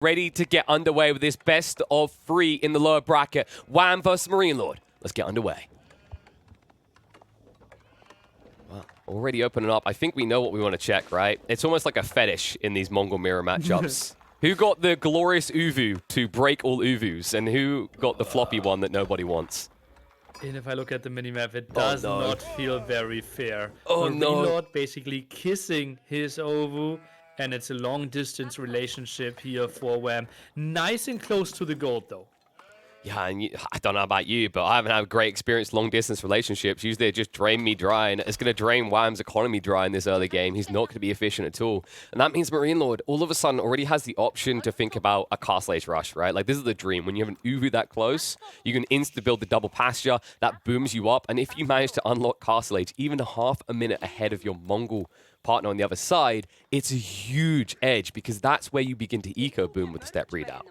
ready to get underway with this best of 3 in the lower bracket. Wham versus MarineLorD. Let's get underway. Well, already opening up. I think we know what we want to check, right? It's almost like a fetish in these Mongol mirror matchups. Who got the glorious Uvu to break all Uvus, and who got the floppy one that nobody wants? And if I look at the minimap, it does not feel very fair. Oh no. MarineLorD basically kissing his Ovu, and it's a long-distance relationship here for Wham. Nice and close to the gold, though. Yeah, and I don't know about you, but I haven't had a great experience long-distance relationships. Usually they just drain me dry, and it's going to drain Wham's economy dry in this early game. He's not going to be efficient at all. And that means MarineLorD all of a sudden already has the option to think about a Castle Age rush, right? Like, this is the dream. When you have an Uvu that close, you can insta-build the double pasture. That booms you up. And if you manage to unlock Castle Age even half a minute ahead of your Mongol partner on the other side, it's a huge edge, because that's where you begin to eco-boom with the step readout.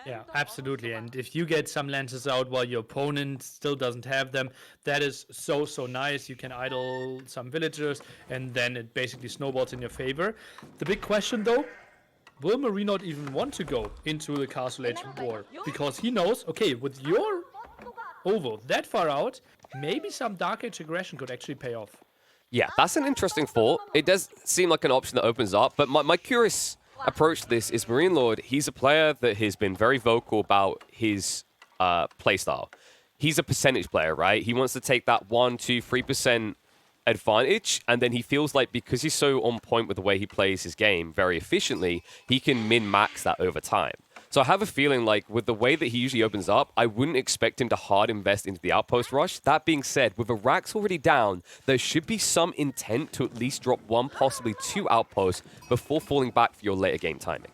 Yeah, absolutely. And if you get some lances out while your opponent still doesn't have them, that is so nice. You can idle some villagers, and then it basically snowballs in your favor. The big question, though, will MarineLorD even want to go into the Castle Age war? Because he knows, okay, with your Ovo that far out, maybe some Dark Age aggression could actually pay off. Yeah, that's an interesting thought. It does seem like an option that opens up, but my curious approach to this is MarineLorD. He's a player that has been very vocal about his playstyle. He's a percentage player, right? He wants to take that 1%, 2%, 3% advantage, and then he feels like because he's so on point with the way he plays his game very efficiently, he can min-max that over time. So I have a feeling like with the way that he usually opens up, I wouldn't expect him to hard invest into the outpost rush. That being said, with the racks already down, there should be some intent to at least drop 1, possibly 2 outposts before falling back for your later game timing.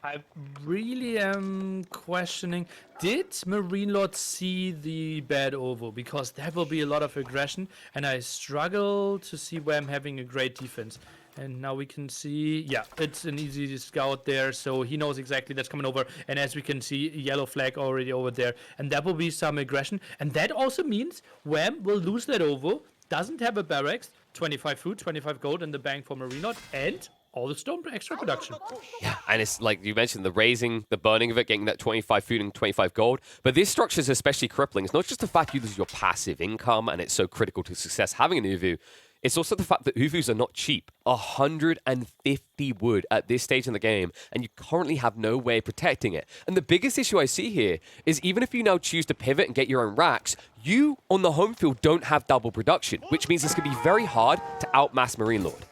I really am questioning, did MarineLorD see the bad Ovo? Because that will be a lot of aggression, and I struggle to see Wham having a great defense. And now we can see, yeah, it's an easy scout there, so he knows exactly that's coming over. And as we can see, yellow flag already over there. And that will be some aggression. And that also means Wham will lose that Ovo, doesn't have a barracks, 25 food, 25 gold in the bank for MarineLorD, and all the stone extra production. Yeah, and it's like you mentioned, the raising, the burning of it, getting that 25 food and 25 gold. But this structure is especially crippling. It's not just the fact you lose your passive income, and it's so critical to success having an Uvu. It's also the fact that Uvus are not cheap. 150 wood at this stage in the game, and you currently have no way of protecting it. And the biggest issue I see here is even if you now choose to pivot and get your own racks, you on the home field don't have double production, which means it's going to be very hard to outmass MarineLorD.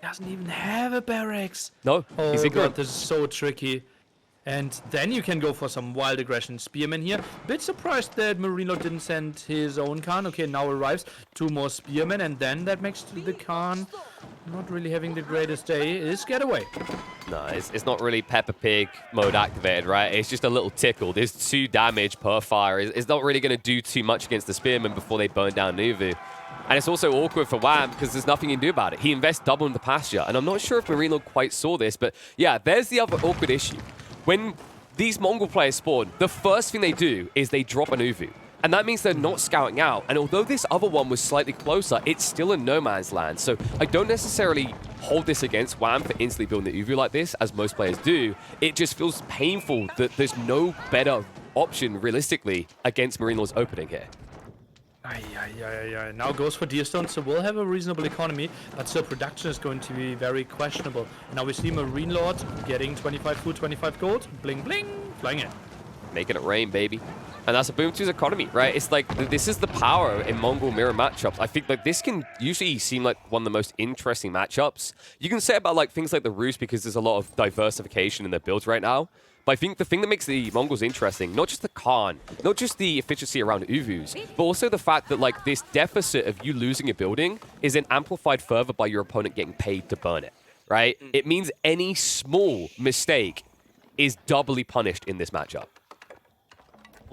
Doesn't even have a barracks. No, he's ignorant. God, this is so tricky. And then you can go for some wild aggression. Spearmen here. Bit surprised that MarineLorD didn't send his own Khan. Okay, now arrives 2 more Spearmen, and then that makes the Khan not really having the greatest day. Is Getaway. No, it's not really Peppa Pig mode activated, right? It's just a little tickle. There's 2 damage per fire. It's not really going to do too much against the Spearmen before they burn down Nuvu. And it's also awkward for Wham because there's nothing you can do about it. He invests double in the pasture. And I'm not sure if MarineLorD quite saw this, but yeah, there's the other awkward issue. When these Mongol players spawn, the first thing they do is they drop an Uvu. And that means they're not scouting out. And although this other one was slightly closer, it's still in no man's land. So I don't necessarily hold this against Wham for instantly building the Uvu like this, as most players do. It just feels painful that there's no better option, realistically, against MarineLorD's opening here. Now goes for Deerstone, so we'll have a reasonable economy, but still production is going to be very questionable. Now we see MarineLorD getting 25 food, 25 gold, bling bling, flying in. Making it rain, baby. And that's a boom to his economy, right? It's like, this is the power in Mongol mirror matchups. I think like this can usually seem like one of the most interesting matchups. You can say about like things like the Roost because there's a lot of diversification in their builds right now. But I think the thing that makes the Mongols interesting, not just the Khan, not just the efficiency around Uvus, but also the fact that like this deficit of you losing a building is then amplified further by your opponent getting paid to burn it, right? It means any small mistake is doubly punished in this matchup.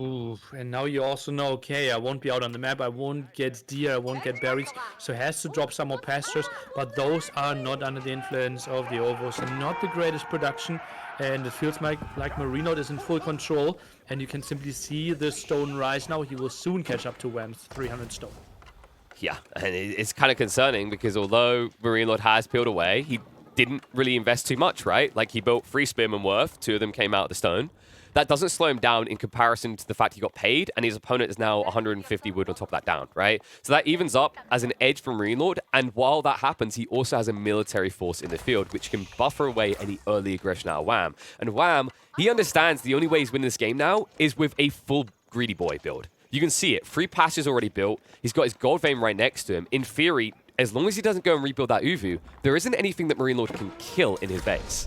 Ooh, and now you also know, okay, I won't be out on the map, I won't get deer, I won't get berries, so it has to drop some more pastures, but those are not under the influence of the Ovo, so not the greatest production, and it feels like MarineLorD is in full control, and you can simply see the stone rise now. He will soon catch up to Wham's 300 stone. Yeah, and it's kind of concerning because although MarineLorD has peeled away, he didn't really invest too much, right? Like, he built 3 Spearmen worth, 2 of them came out of the stone. That doesn't slow him down in comparison to the fact he got paid, and his opponent is now 150 wood on top of that down, right? So that evens up as an edge from MarineLorD, and while that happens, he also has a military force in the field, which can buffer away any early aggression out of Wham. And Wham, he understands the only way he's winning this game now is with a full Greedy Boy build. You can see it. 3 passes already built. He's got his gold vein right next to him. In theory, as long as he doesn't go and rebuild that Uvu, there isn't anything that MarineLorD can kill in his base.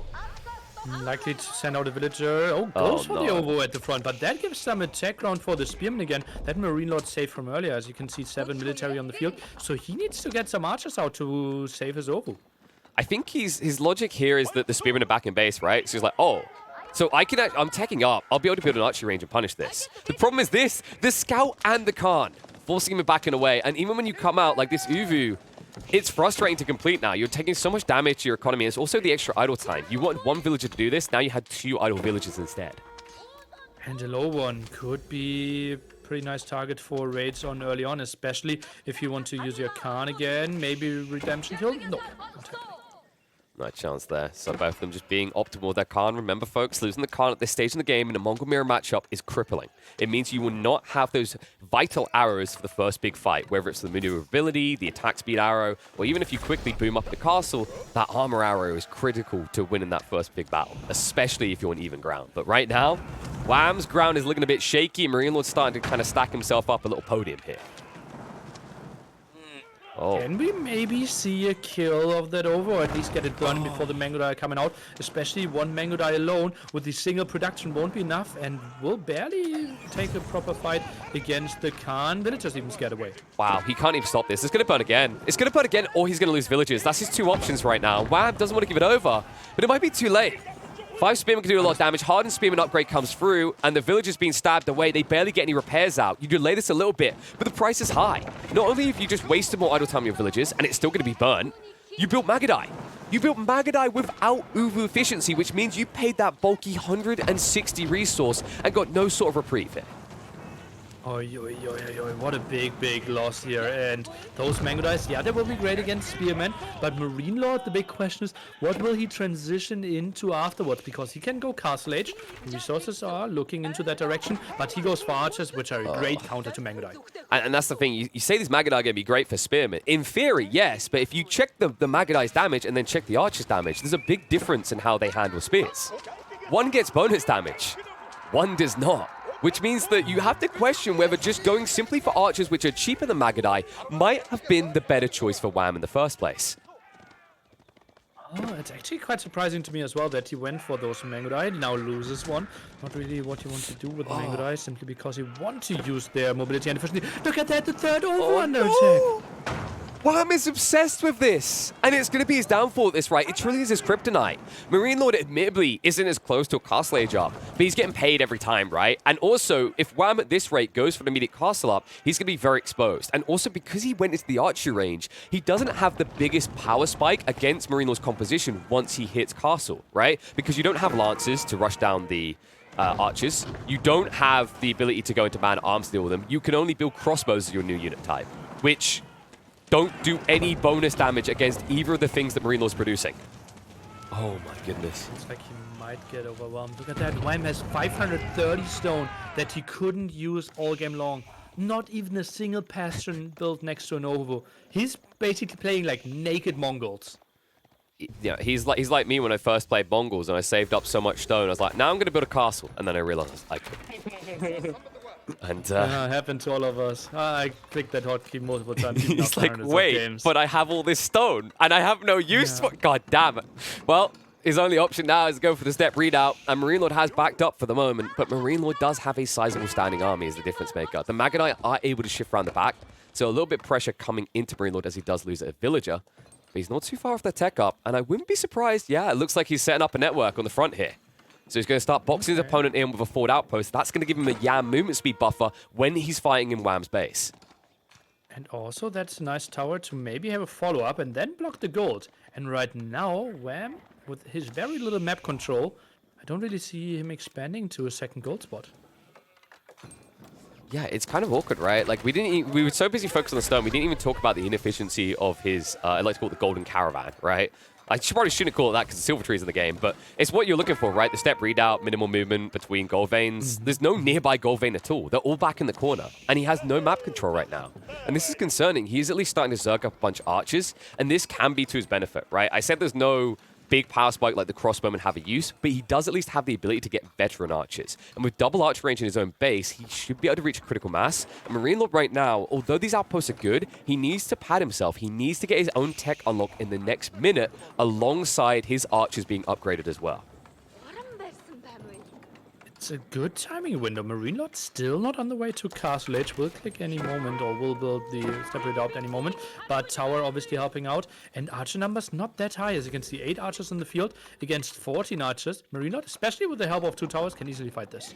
Likely to send out a villager. Oh, goes for the Ovo at the front, but that gives some attack round for the Spearman again. That MarineLorD saved from earlier, as you can see, 7 military on the field. So he needs to get some archers out to save his Ovo. I think his logic here is that the Spearmen are back in base, right? So he's like, oh, so I'm teching up. I'll be able to build an archery range and punish this. The problem is this, the Scout and the Khan, forcing him back in a way. And even when you come out like this Uvu, it's frustrating to complete now. You're taking so much damage to your economy. It's also the extra idle time. You want 1 villager to do this. Now you had 2 idle villagers instead. And the low one could be a pretty nice target for raids on early on, especially if you want to use your Khan again. Maybe redemption kill? No, not happening. No chance there. So both of them just being optimal with their Khan. Remember, folks, losing the Khan at this stage in the game in a Mongol Mirror matchup is crippling. It means you will not have those vital arrows for the first big fight, whether it's the maneuverability, the attack speed arrow, or even if you quickly boom up the castle, that armor arrow is critical to winning that first big battle, especially if you're on even ground. But right now, Wham's ground is looking a bit shaky, and MarineLorD's starting to kind of stack himself up a little podium here. Oh. Can we maybe see a kill of that over, or at least get it done before the Mangodai are coming out? Especially 1 Mangodai alone with the single production won't be enough, and will barely take a proper fight against the Khan. Villagers even scared away. Wow, he can't even stop this. It's going to burn again. It's going to burn again, or he's going to lose villagers. That's his 2 options right now. Wham doesn't want to give it over, but it might be too late. 5 Spearmen can do a lot of damage. Hardened Spearman upgrade comes through, and the villagers being stabbed away. They barely get any repairs out. You delay this a little bit, but the price is high. Not only have you just wasted more idle time on your villagers, and it's still going to be burnt, you built Magadai. You built Magadai without Uvu efficiency, which means you paid that bulky 160 resource and got no sort of reprieve here. What a big loss here. And those Mangodais, yeah, they will be great against Spearmen, but MarineLorD, the big question is, what will he transition into afterwards? Because he can go Castle Age, resources are looking into that direction, but he goes for archers, which are a great counter to Mangodai. And that's the thing, you say these Magadai are going to be great for Spearmen. In theory, yes, but if you check the Magadai's damage and then check the archer's damage, there's a big difference in how they handle spears. One gets bonus damage, one does not. Which means that you have to question whether just going simply for archers, which are cheaper than Magadai, might have been the better choice for Wham in the first place. Oh, it's actually quite surprising to me as well that he went for those Mangodai, now loses one. Not really what you want to do with Mangodai, simply because you want to use their mobility and efficiency. Look at that, the third over under attack. Wham is obsessed with this, and it's going to be his downfall at this, right? It truly is his kryptonite. MarineLorD admittedly isn't as close to a castle age up, but he's getting paid every time, right? And also, if Wham at this rate goes for an immediate castle up, he's going to be very exposed. And also, because he went into the archery range, he doesn't have the biggest power spike against MarineLorD's composition once he hits castle, right? Because you don't have lancers to rush down the archers. You don't have the ability to go into man-at-arms to deal with them. You can only build crossbows as your new unit type, which don't do any bonus damage against either of the things that MarineLorD's producing. Oh my goodness. It's like he might get overwhelmed. Look at that. Wham has 530 stone that he couldn't use all game long. Not even a single bastion built next to an Ovo. He's basically playing like naked Mongols. Yeah, he's like me when I first played Mongols and I saved up so much stone. I was like, now I'm going to build a castle. And then I realized I couldn't. And happened to all of us. I clicked that hotkey multiple times. He's like, wait, but I have all this stone and I have no use for it. God damn it. Well, his only option now is to go for the step readout, and MarineLorD has backed up for the moment, but MarineLorD does have a sizable standing army as the difference maker. The Magadai are able to shift around the back, so a little bit pressure coming into MarineLorD as he does lose a villager, but he's not too far off the tech up, and I wouldn't be surprised, yeah, it looks like he's setting up a network on the front here. So he's going to start boxing his opponent in with a forward outpost. That's going to give him a Yam movement speed buffer when he's fighting in Wham's base. And also, that's a nice tower to maybe have a follow-up and then block the gold. And right now, Wham, with his very little map control, I don't really see him expanding to a second gold spot. Yeah, it's kind of awkward, right? Like, we were so busy focused on the stone, we didn't even talk about the inefficiency of his, I like to call it the golden caravan, right? I probably shouldn't call it that because the silver tree's in the game, but it's what you're looking for, right? The step readout, minimal movement between gold veins. There's no nearby gold vein at all. They're all back in the corner, and he has no map control right now. And this is concerning. He's at least starting to zerg up a bunch of archers, and this can be to his benefit, right? I said there's no big power spike like the crossbowmen have a use, but he does at least have the ability to get veteran archers. And with double archer range in his own base, he should be able to reach critical mass. And MarineLorD right now, although these outposts are good, he needs to pad himself. He needs to get his own tech unlocked in the next minute alongside his archers being upgraded as well. It's a good timing window. MarineLorD still not on the way to Castle Edge. Will click any moment or will build the step readout any moment. But Tower obviously helping out. And archer numbers not that high. As you can see, 8 archers in the field against 14 archers. MarineLorD, especially with the help of 2 towers, can easily fight this.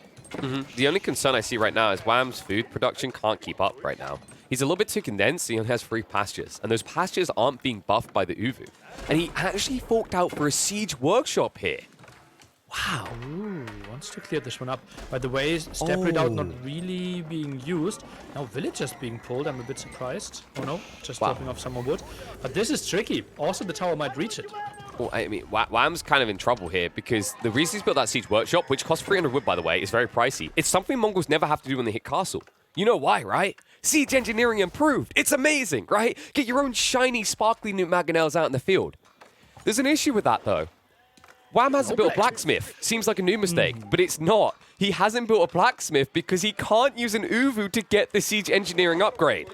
The only concern I see right now is Wham's food production can't keep up right now. He's a little bit too condensed. He only has 3 pastures. And those pastures aren't being buffed by the Uvu. And he actually forked out for a siege workshop here. Wow. Ooh, wants to clear this one up. By the way, step readout not really being used. Now villagers being pulled. I'm a bit surprised. Oh no, just dropping off some more wood. But this is tricky. Also, the tower might reach it. Well, I mean, Wham's kind of in trouble here because the reason he's built that siege workshop, which costs 300 wood, by the way, is very pricey. It's something Mongols never have to do when they hit castle. You know why, right? Siege engineering improved. It's amazing, right? Get your own shiny, sparkly new mangonels out in the field. There's an issue with that, though. Wham hasn't built a blacksmith. Seems like a new mistake, but it's not. He hasn't built a blacksmith because he can't use an Uvu to get the siege engineering upgrade.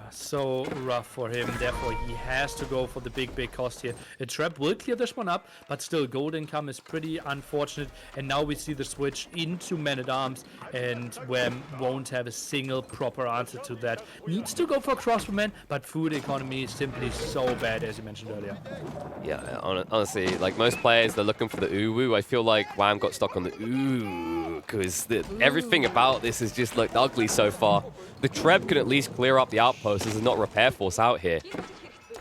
So rough for him, therefore he has to go for the big cost here. A trap will clear this one up, but still gold income is pretty unfortunate. And now we see the switch into Man-at-Arms, and Wham won't have a single proper answer to that. Needs to go for crossbowmen, but food economy is simply so bad, as you mentioned earlier. Yeah, honestly, like most players, they're looking for the Uwu. I feel like Wham got stuck on the ooh, because everything about this has just looked ugly so far. The Treb can at least clear up the outposts. There's not a repair force out here.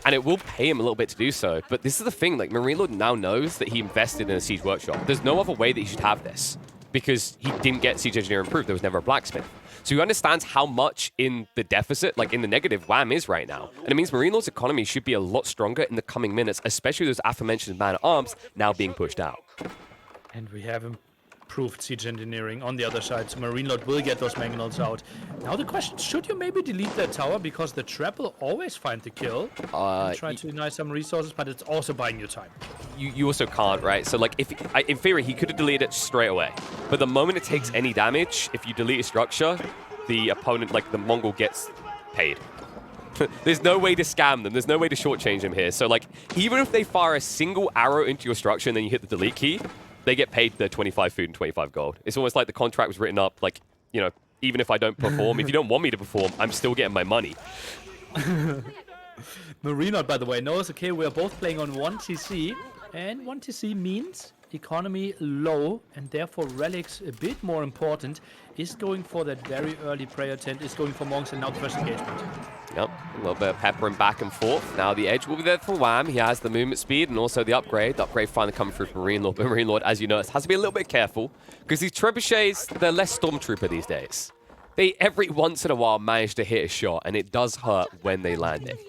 And it will pay him a little bit to do so. But this is the thing, like MarineLorD now knows that he invested in a siege workshop. There's no other way that he should have this because he didn't get siege engineer improved. There was never a blacksmith. So he understands how much in the deficit, like in the negative, Wham is right now. And it means MarineLorD's economy should be a lot stronger in the coming minutes, especially those aforementioned Man-at-Arms now being pushed out. And we have improved siege engineering on the other side, so MarineLorD will get those mangonels out. Now the question, should you maybe delete that tower because the trap will always find the kill? Try to deny some resources, but it's also buying you time. You also can't, right? So like, if in theory, he could have deleted it straight away. But the moment it takes any damage, if you delete a structure, the opponent, like the Mongol, gets paid. There's no way to scam them. There's no way to shortchange them here. So like, even if they fire a single arrow into your structure and then you hit the delete key, they get paid the 25 food and 25 gold. It's almost like the contract was written up like, you know, even if I don't perform, if you don't want me to perform, I'm still getting my money. MarineLorD, by the way, knows, okay, we are both playing on 1 TC, and 1 TC means economy low, and therefore relics a bit more important. Is going for that very early prayer tent, is going for monks, and now the first engagement. Yep, a little bit of peppering back and forth. Now the edge will be there for Wham. He has the movement speed and also the upgrade. The upgrade finally coming through from MarineLorD. But MarineLorD, as you notice, has to be a little bit careful because these trebuchets, they're less Stormtrooper these days. They every once in a while manage to hit a shot, and it does hurt when they land it.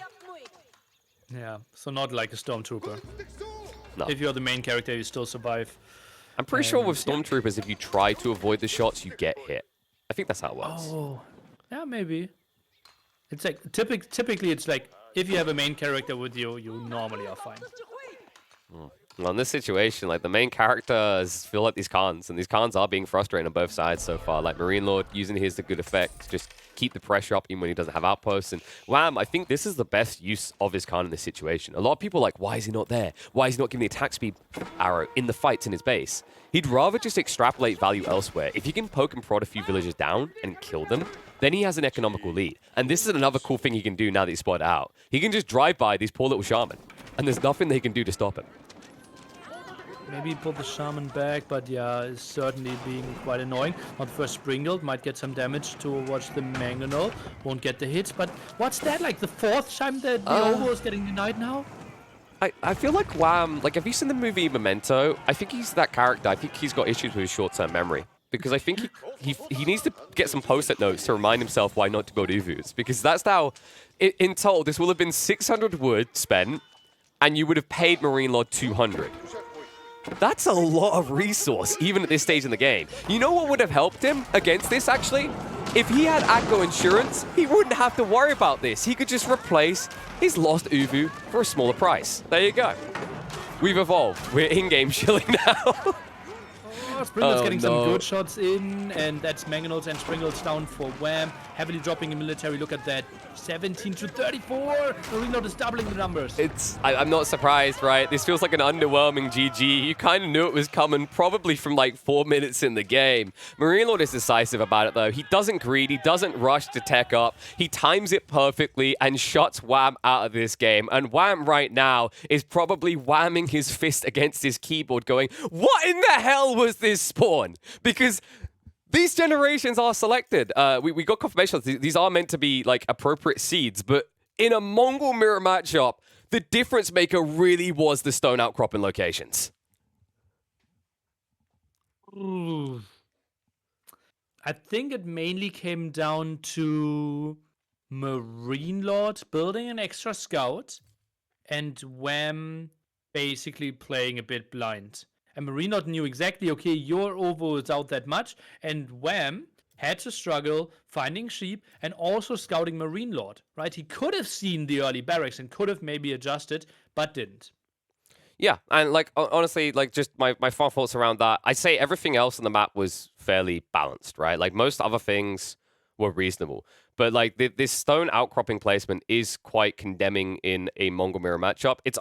Yeah, so not like a Stormtrooper. No. If you're the main character, you still survive. I'm pretty sure with Stormtroopers, if you try to avoid the shots, you get hit. I think that's how it works. Oh, yeah, maybe. It's like, typically it's like, if you have a main character with you, you normally are fine. Well, in this situation, like the main characters feel like these cons, and these cons are being frustrating on both sides so far. Like MarineLorD using his to good effect to just keep the pressure up even when he doesn't have outposts. And Wham, I think this is the best use of his con in this situation. A lot of people are like, why is he not there? Why is he not giving the attack speed arrow in the fights in his base? He'd rather just extrapolate value elsewhere. If he can poke and prod a few villagers down and kill them, then he has an economical lead. And this is another cool thing he can do now that he's spotted out. He can just drive by these poor little shaman, and there's nothing they can do to stop him. Maybe pull the shaman back, but yeah, it's certainly being quite annoying. Not first Springled, might get some damage towards the Mangonel. Won't get the hits, but what's that, like the 4th time that the Ovo is getting denied now? I feel like Wham, like, have you seen the movie Memento? I think he's that character. I think he's got issues with his short-term memory. Because I think he needs to get some post-it notes to remind himself why not to build Uvus. Because that's how, in total, this will have been 600 wood spent, and you would have paid MarineLorD 200. That's a lot of resource, even at this stage in the game. You know what would have helped him against this, actually? If he had Akko Insurance, he wouldn't have to worry about this. He could just replace his lost Uvu for a smaller price. There you go. We've evolved. We're in-game chilling now. Springle's getting some good shots in, and that's Mangonels and Springle's down for Wham. Heavily dropping in military. Look at that. 17 to 34. MarineLorD is doubling the numbers. I'm not surprised, right? This feels like an underwhelming GG. You kind of knew it was coming probably from like 4 minutes in the game. MarineLorD is decisive about it, though. He doesn't greed. He doesn't rush to tech up. He times it perfectly and shuts Wham out of this game. And Wham right now is probably whamming his fist against his keyboard going, what in the hell was this spawn? Because these generations are selected. We got confirmation these are meant to be like appropriate seeds, but in a Mongol mirror matchup, the difference maker really was the stone outcropping locations. Ooh. I think it mainly came down to MarineLorD building an extra scout and Wham basically playing a bit blind. And MarineLorD knew exactly, okay, your ovo is out that much, and Wham had to struggle finding sheep and also scouting MarineLorD, right? He could have seen the early barracks and could have maybe adjusted, but didn't. Yeah, and like honestly, like just my final thoughts around that. I'd say everything else on the map was fairly balanced, right? Like most other things were reasonable. But like this stone outcropping placement is quite condemning in a Mongol mirror matchup. It's